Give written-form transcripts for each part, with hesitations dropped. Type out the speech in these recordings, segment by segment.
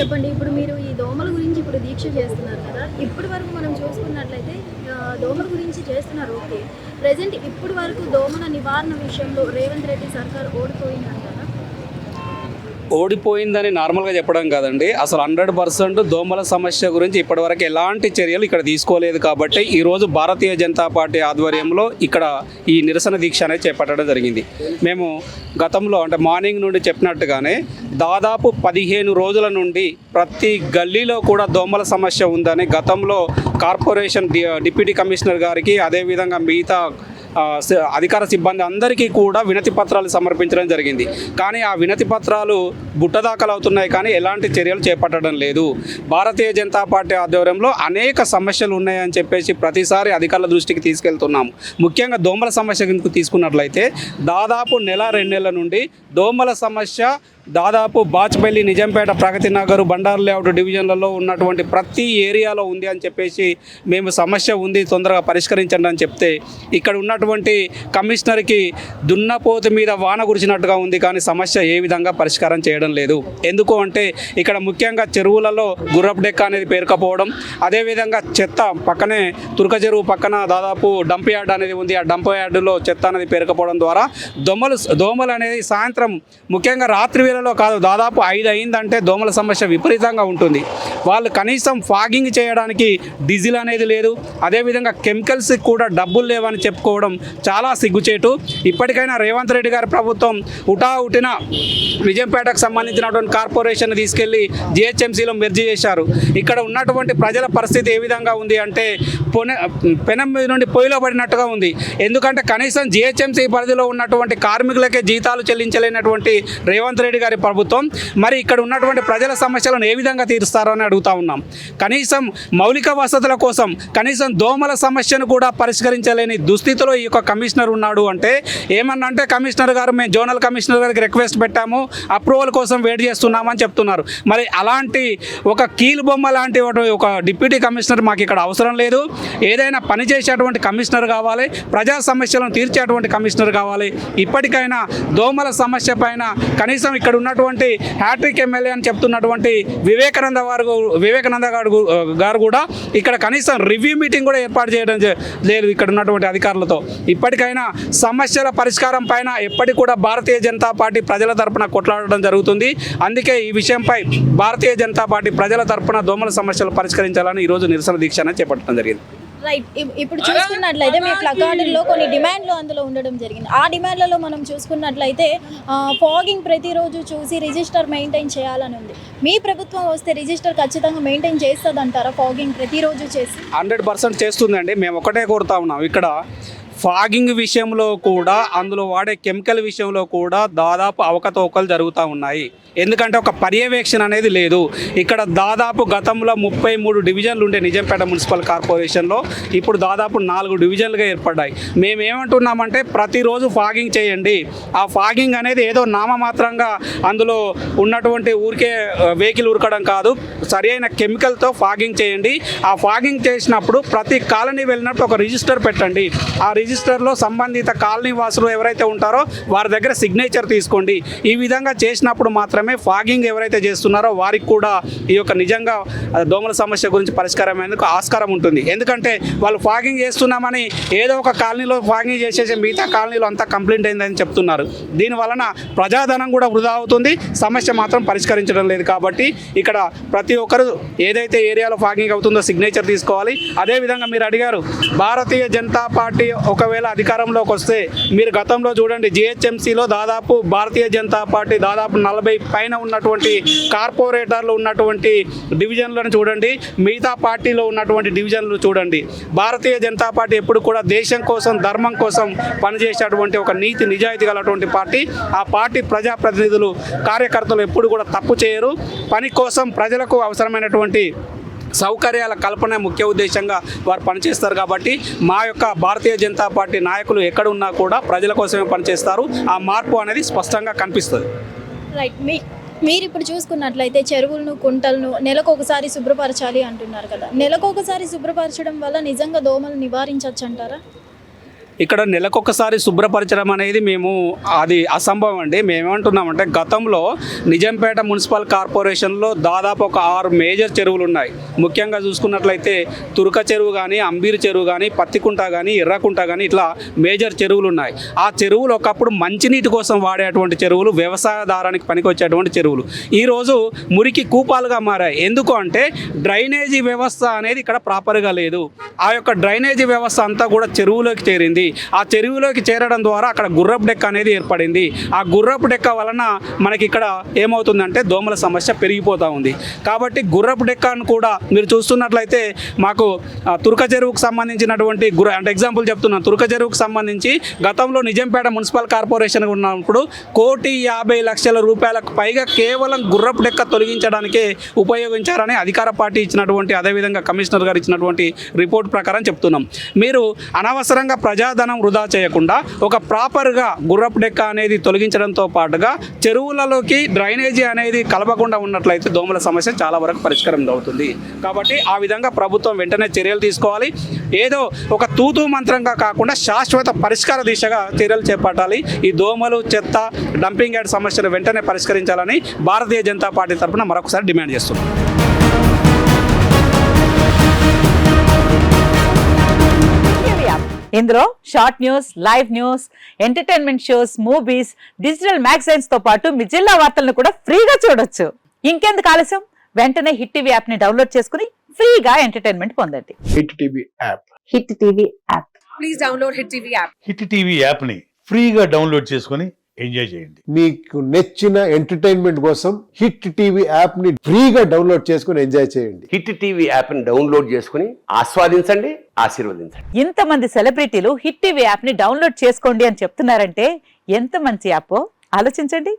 చెప్పండి. ఇప్పుడు మీరు ఈ దోమల గురించి ఇప్పుడు దీక్ష చేస్తున్నారు కదా! ఇప్పటి వరకు మనం చూసుకున్నట్లయితే దోమల గురించి చేస్తున్నారు ఓకే. ప్రెజెంట్ ఇప్పటి వరకు దోమల నివారణ విషయంలో రేవంత్ రెడ్డి సర్కార్ ఓడిపోయిందంటారా? ఓడిపోయిందని నార్మల్గా చెప్పడం కాదండి. అసలు 100% దోమల సమస్య గురించి ఇప్పటివరకు ఎలాంటి చర్యలు ఇక్కడ తీసుకోలేదు. కాబట్టి ఈరోజు భారతీయ జనతా పార్టీ ఆధ్వర్యంలో ఇక్కడ ఈ నిరసన దీక్ష అనేది చేపట్టడం జరిగింది. మేము గతంలో అంటే మార్నింగ్ నుండి చెప్పినట్టుగానే దాదాపు 15 రోజుల నుండి ప్రతి గల్లీలో కూడా దోమల సమస్య ఉందని గతంలో కార్పొరేషన్ డిప్యూటీ కమిషనర్ గారికి అదేవిధంగా మిగతా అధికార సిబ్బంది అందరికీ కూడా వినతి పత్రాలు సమర్పించడం జరిగింది. కానీ ఆ వినతి పత్రాలు బుట్టదాఖలు అవుతున్నాయి, కానీ ఎలాంటి చర్యలు చేపట్టడం లేదు. భారతీయ జనతా పార్టీ ఆధ్వర్యంలో అనేక సమస్యలు ఉన్నాయని చెప్పేసి ప్రతిసారి అధికారుల దృష్టికి తీసుకెళ్తున్నాము. ముఖ్యంగా దోమల సమస్య కిందకు తీసుకున్నట్లయితే దాదాపు 1-2 నెలల నుండి దోమల సమస్య దాదాపు బాచ్పల్లి, నిజాంపేట, ప్రగతి నగర్, బండారు లేఅవుట్ డివిజన్లలో ఉన్నటువంటి ప్రతి ఏరియాలో ఉంది అని చెప్పేసి మేము సమస్య ఉంది తొందరగా పరిష్కరించండి అని చెప్తే ఇక్కడ ఉన్నటువంటి కమిషనర్కి దున్నపోతు మీద వాన కురిచినట్టుగా ఉంది, కానీ సమస్య ఏ విధంగా పరిష్కారం చేయడం లేదు. ఎందుకు అంటే ఇక్కడ ముఖ్యంగా చెరువులలో గుర్రపు డెక్క అనేది పేరుకపోవడం, అదేవిధంగా చెత్త పక్కనే తుర్క చెరువు పక్కన దాదాపు డంప్ యార్డ్ అనేది ఉంది. ఆ డంప్ యార్డులో చెత్త అనేది పేరుకపోవడం ద్వారా దోమలు అనేది సాయంత్రం ముఖ్యంగా రాత్రి వేళలో కాదు, దాదాపు 5 అయిందంటే దోమల సమస్య విపరీతంగా ఉంటుంది. వాళ్ళు కనీసం ఫాగింగ్ చేయడానికి డీజిల్ అనేది లేదు, అదేవిధంగా కెమికల్స్ కూడా డబ్బులు లేవని చెప్పుకోవడం చాలా సిగ్గుచేటు. ఇప్పటికైనా రేవంత్ రెడ్డి గారి ప్రభుత్వం ఉటాఉటిన నిజాంపేటకు సంబంధించినటువంటి కార్పొరేషన్ తీసుకెళ్లి జిహెచ్ఎంసీలో మెర్జీ చేశారు. ఇక్కడ ఉన్నటువంటి ప్రజల పరిస్థితి ఏ విధంగా ఉంది అంటే పెనం మీద నుండి పొయ్యిలో పడినట్టుగా ఉంది. ఎందుకంటే కనీసం జిహెచ్ఎంసీ పరిధిలో ఉన్నటువంటి కార్మికులకే జీతాలు చెల్లించలేనటువంటి రేవంత్ రెడ్డి గారి ప్రభుత్వం మరి ఇక్కడ ఉన్నటువంటి ప్రజల సమస్యలను ఏ విధంగా తీరుస్తారని అడుగుతా ఉన్నాం. కనీసం మౌలిక వసతుల కోసం కనీసం దోమల సమస్యను కూడా పరిష్కరించలేని దుస్థితిలో ఈ యొక్క కమిషనర్ ఉన్నాడు అంటే ఏమన్నా అంటే కమిషనర్ గారు మేము జోనల్ కమిషనర్ గారికి రిక్వెస్ట్ పెట్టాము, అప్రూవల్ కోసం వెయిట్ చేస్తున్నామని చెప్తున్నారు. మరి అలాంటి ఒక కీలు బొమ్మ లాంటి ఒక డిప్యూటీ కమిషనర్ మాకు ఇక్కడ అవసరం లేదు. ఏదైనా పని చేసేటువంటి కమిషనర్ కావాలి, ప్రజా సమస్యలను తీర్చేటువంటి కమిషనర్ కావాలి. ఇప్పటికైనా దోమల సమస్య పైన కనీసం ఇక్కడ ఉన్నటువంటి హ్యాట్రిక్ ఎమ్మెల్యే అని చెప్తున్నటువంటి వివేకానంద గారు కూడా ఇక్కడ కనీసం రివ్యూ మీటింగ్ కూడా ఏర్పాటు చేయడం లేదు ఇక్కడ ఉన్నటువంటి అధికారులతో. ఇప్పటికైనా సమస్యల పరిష్కారం పైన ఎప్పటికి కూడా భారతీయ జనతా పార్టీ ప్రజల తరపున కొట్లాడడం జరుగుతుంది. అందుకే ఈ విషయంపై భారతీయ జనతా పార్టీ ప్రజల తరపున దోమల సమస్యలు పరిష్కరించాలని ఈరోజు నిరసన దీక్ష అనేది చేపట్టడం జరిగింది. రైట్. ఇప్పుడు చూసుకున్నట్లయితే మీ ప్లకార్డుల్లో కొన్ని డిమాండ్లు అందులో ఉండడం జరిగింది. ఆ డిమాండ్లలో మనం చూసుకున్నట్లయితే ఫాగింగ్ ప్రతిరోజు చూసి రిజిస్టర్ మెయింటైన్ చేయాలని ఉంది. మీ ప్రభుత్వం వస్తే రిజిస్టర్ ఖచ్చితంగా మెయింటైన్ చేస్తుందంటారా? ఫాగింగ్ ప్రతిరోజు చేసి 100% చేస్తుందండి. మేము ఒకటే కోరుతా ఉన్నాం, ఇక్కడ ఫాగింగ్ విషయంలో కూడా అందులో వాడే కెమికల్ విషయంలో కూడా దాదాపు అవకతవకలు జరుగుతూ ఉన్నాయి. ఎందుకంటే ఒక పర్యవేక్షణ అనేది లేదు. ఇక్కడ దాదాపు గతంలో 33 డివిజన్లు ఉండే నిజాంపేట మున్సిపల్ కార్పొరేషన్లో ఇప్పుడు దాదాపు 4 డివిజన్లుగా ఏర్పడ్డాయి. మేమేమంటున్నామంటే ప్రతిరోజు ఫాగింగ్ చేయండి. ఆ ఫాగింగ్ అనేది ఏదో నామమాత్రంగా అందులో ఉన్నటువంటి ఊరికే వెహికల్ ఉరకడం కాదు, సరి అయిన కెమికల్తో ఫాగింగ్ చేయండి. ఆ ఫాగింగ్ చేసినప్పుడు ప్రతి కాలనీ వెళ్ళినప్పుడు ఒక రిజిస్టర్ పెట్టండి. ఆ రిజిస్టర్లో సంబంధిత కాలనీ వాసులు ఎవరైతే ఉంటారో వారి దగ్గర సిగ్నేచర్ తీసుకోండి. ఈ విధంగా చేసినప్పుడు మాత్రమే ఫాగింగ్ ఎవరైతే చేస్తున్నారో వారికి కూడా ఈ యొక్క నిజంగా దోమల సమస్య గురించి పరిష్కారమేందుకు ఆస్కారం ఉంటుంది. ఎందుకంటే వాళ్ళు ఫాగింగ్ చేస్తున్నామని ఏదో ఒక కాలనీలో ఫాగింగ్ చేసేసి మిగతా కాలనీలో అంతా కంప్లైంట్ అయిందని చెప్తున్నారు. దీనివలన ప్రజాధనం కూడా వృధా అవుతుంది, సమస్య మాత్రం పరిష్కరించడం లేదు. కాబట్టి ఇక్కడ ప్రతి ఒక్కరు ఏదైతే ఏరియాలో ఫాగింగ్ అవుతుందో సిగ్నేచర్ తీసుకోవాలి. అదేవిధంగా మీరు అడిగారు భారతీయ జనతా పార్టీ ఒకవేళ అధికారంలోకి వస్తే మీరు గతంలో చూడండి జిహెచ్ఎంసీలో దాదాపు భారతీయ జనతా పార్టీ దాదాపు 40 పైన ఉన్నటువంటి కార్పొరేటర్లు ఉన్నటువంటి డివిజన్లను చూడండి, మిగతా పార్టీలో ఉన్నటువంటి డివిజన్లు చూడండి. భారతీయ జనతా పార్టీ ఎప్పుడు కూడా దేశం కోసం ధర్మం కోసం పనిచేసేటువంటి ఒక నీతి నిజాయితీ గలటువంటి పార్టీ. ఆ పార్టీ ప్రజాప్రతినిధులు కార్యకర్తలు ఎప్పుడు కూడా తప్పు చేయరు. పని కోసం ప్రజలకు అవసరమైనటువంటి సౌకర్యాల కల్పన ముఖ్య ఉద్దేశంగా వారు పనిచేస్తారు. కాబట్టి మా యొక్క భారతీయ జనతా పార్టీ నాయకులు ఎక్కడ ఉన్నా కూడా ప్రజల కోసమే పనిచేస్తారు. ఆ మార్పు అనేది స్పష్టంగా కనిపిస్తుంది. రైట్. మీరు ఇప్పుడు చూసుకున్నట్లయితే చెరువులను, కుంటలను నెలకు ఒకసారి శుభ్రపరచాలి అంటున్నారు కదా. నెలకు ఒకసారి శుభ్రపరచడం వల్ల నిజంగా దోమలు నివారించవచ్చు అంటారా? ఇక్కడ నెలకొకసారి శుభ్రపరచడం అనేది అది అసంభవం అండి. మేమేమంటున్నామంటే గతంలో నిజాంపేట మున్సిపల్ కార్పొరేషన్లో దాదాపు ఒక 6 మేజర్ చెరువులు ఉన్నాయి. ముఖ్యంగా చూసుకున్నట్లయితే తురక చెరువు కానీ, అంబీరు చెరువు కానీ, పత్తికుంట కానీ, ఎర్రకుంట కానీ ఇట్లా మేజర్ చెరువులు ఉన్నాయి. ఆ చెరువులు ఒకప్పుడు మంచినీటి కోసం వాడేటువంటి చెరువులు, వ్యవసాయదారానికి పనికొచ్చేటువంటి చెరువులు ఈరోజు మురికి కూపాలుగా మారాయి. ఎందుకు అంటే డ్రైనేజీ వ్యవస్థ అనేది ఇక్కడ ప్రాపర్గా లేదు. ఆ యొక్క డ్రైనేజీ వ్యవస్థ అంతా కూడా చెరువులోకి చేరింది. ఆ చెరువులోకి చేరడం ద్వారా అక్కడ గుర్రపు డెక్క అనేది ఏర్పడింది. ఆ గుర్రపు డెక్క వలన మనకి ఇక్కడ ఏమవుతుందంటే దోమల సమస్య పెరిగిపోతూ ఉంది. కాబట్టి గుర్రపు డెక్కను కూడా మీరు చూస్తున్నట్లయితే మాకు తురక చెరువుకు సంబంధించినటువంటి అంటే ఎగ్జాంపుల్ చెప్తున్నాను. తురక చెరువుకు సంబంధించి గతంలో నిజాంపేట మున్సిపల్ కార్పొరేషన్ ఉన్నప్పుడు 1,50,00,000 రూపాయలకు పైగా కేవలం గుర్రపు డెక్క తొలగించడానికే ఉపయోగించారని అధికార పార్టీ ఇచ్చినటువంటి, అదేవిధంగా కమిషనర్ గారు ఇచ్చినటువంటి రిపోర్ట్ ప్రకారం చెప్తున్నాం. మీరు అనవసరంగా ప్రజాధనం వృధా చేయకుండా ఒక ప్రాపర్గా గుర్రపు డెక్క అనేది తొలగించడంతో పాటుగా చెరువులలోకి డ్రైనేజీ అనేది కలపకుండా ఉన్నట్లయితే దోమల సమస్య చాలా వరకు పరిష్కారం అవుతుంది. కాబట్టి ఆ విధంగా ప్రభుత్వం వెంటనే చర్యలు తీసుకోవాలి. ఏదో ఒక తూతూ మంత్రంగా కాకుండా శాశ్వత పరిష్కార దిశగా చర్యలు చేపట్టాలి. ఈ దోమలు, చెత్త, డంపింగ్ యార్డ్ సమస్యలు వెంటనే పరిష్కరించాలని భారతీయ జనతా పార్టీ తరఫున మరొకసారి డిమాండ్ చేస్తున్నాం. ఇందులో short news, live news, entertainment shows, movies, digital magazines తో పాటు మీ జిల్లా వార్తలను కూడా ఫ్రీగా చూడొచ్చు. ఇంకెందుకు ఆలస్యం, వెంటనే హిట్ టీవీ యాప్ ని డౌన్లోడ్ చేసుకుని ఫ్రీగా ఎంటర్టైన్మెంట్ పొందండి. Hit TV app. Hit TV app. Please download hit TV app. Hit TV app ని ఫ్రీగా డౌన్లోడ్ చేసుకుని ఎంజాయ్ చేయండి. మీకు నచ్చిన ఎంటర్టైన్మెంట్ కోసం హిట్ టీవీ యాప్ ని ఫ్రీగా డౌన్లోడ్ చేసుకుని ఎంజాయ్ చేయండి. హిట్ టీవీ యాప్ ని డౌన్లోడ్ చేసుకుని ఆస్వాదించండి, ఆశీర్వదించండి. ఇంతమంది సెలబ్రిటీలు హిట్ టీవీ యాప్ ని డౌన్లోడ్ చేసుకోండి అని చెప్తున్నారంటే ఎంత మంచి యాప్ ఆలోచించండి.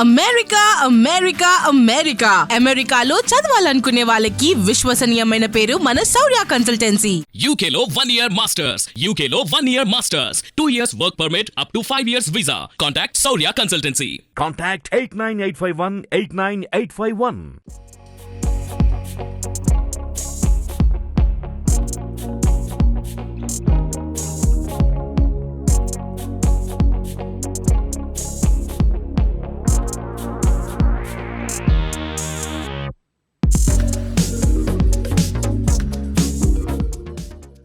అమెరికా అమెరికా అమెరికా అమెరికాలో చదవాలనుకునే వాళ్ళకి విశ్వసనీయమైన పేరు మన శౌర్య కన్సల్టెన్సీ. UK లో 1 year masters. UK లో 1 year masters. 2 years work permit up to 5 years visa. Contact Saurya Consultancy. Contact 89851 89851.